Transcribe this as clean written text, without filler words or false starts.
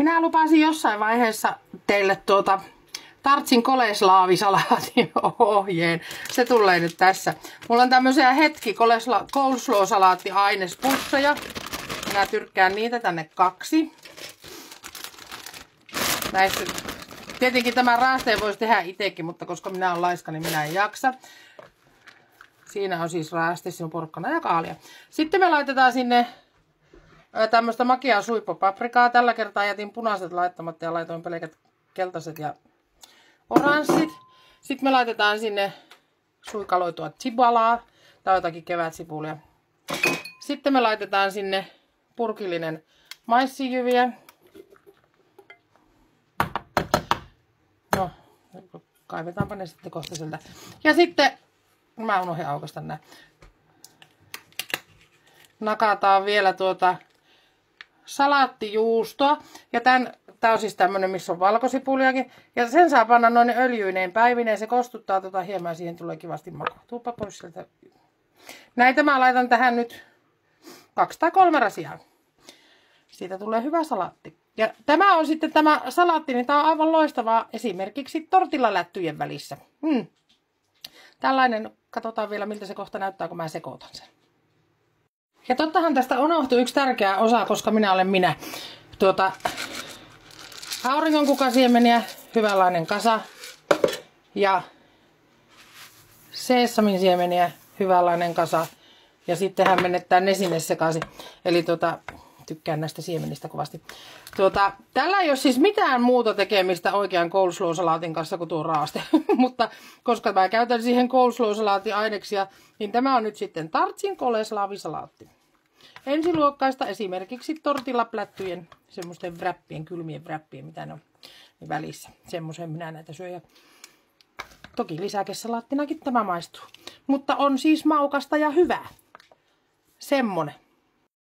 minä lupasin jossain vaiheessa teille Tartsin koleslaavisalaatin ohjeen. Se tulee nyt tässä. Mulla on tämmöisiä coleslaw-salaatti-ainespusseja. Minä tyrkkään niitä tänne 2. Näistä. Tietenkin tämän raasteen voisi tehdä itsekin, mutta koska minä olen laiska, niin minä en jaksa. Siinä on siis raaste, siinä on porkkana ja kaalia. Sitten me laitetaan sinne tämmöistä makeaa suippopaprikaa. Tällä kertaa jätin punaiset laittamatta ja laitoin pelkät keltaiset ja oranssit. Sitten me laitetaan sinne suikaloitua chibalaa tai jotakin kevätsipulia. Sitten me laitetaan sinne purkillinen maissijyviä. No, kaivetaanpa ne sitten kohta sieltä. Ja sitten, mä unohdin aukaista näin. Nakataan vielä salaattijuustoa. Ja tää on siis tämmönen, missä on valkosipuliakin. Ja sen saa panna noin öljyineen päivineen. Se kostuttaa hieman, siihen tulee kivasti makua. Tuuppa pois sieltä. Näitä mä laitan tähän nyt 2 tai 3 rasiaa. Siitä tulee hyvä salaatti. Ja tämä on sitten tämä salaatti, niin tää on aivan loistavaa esimerkiksi tortillalättyjen välissä. Tällainen, katsotaan vielä miltä se kohta näyttää, kun mä sekoitan sen. Ja tottahan tästä unohtui yksi tärkeä osa, koska minä olen minä. Auringonkukasiemeniä, hyvänlainen kasa. Ja seesamin siemeniä, hyvänlainen kasa. Ja sitten hämmennetään ne sinne sekaisin. Eli tykkään näistä siemenistä kovasti. Tällä ei ole siis mitään muuta tekemistä oikean coleslaw-salaatin kanssa kuin tuo raaste. Mutta koska mä käytän siihen coleslaw-salaatin aineksia, niin tämä on nyt sitten Tartsin koleslaavisalaatti. Ensiluokkaista esimerkiksi tortillaplättyjen, semmoisten wrappien, kylmien wrappien, mitä ne on niin välissä. Semmoisen minä näitä syön. Ja toki lisäkesalaattinakin tämä maistuu. Mutta on siis maukasta ja hyvää. Semmonen.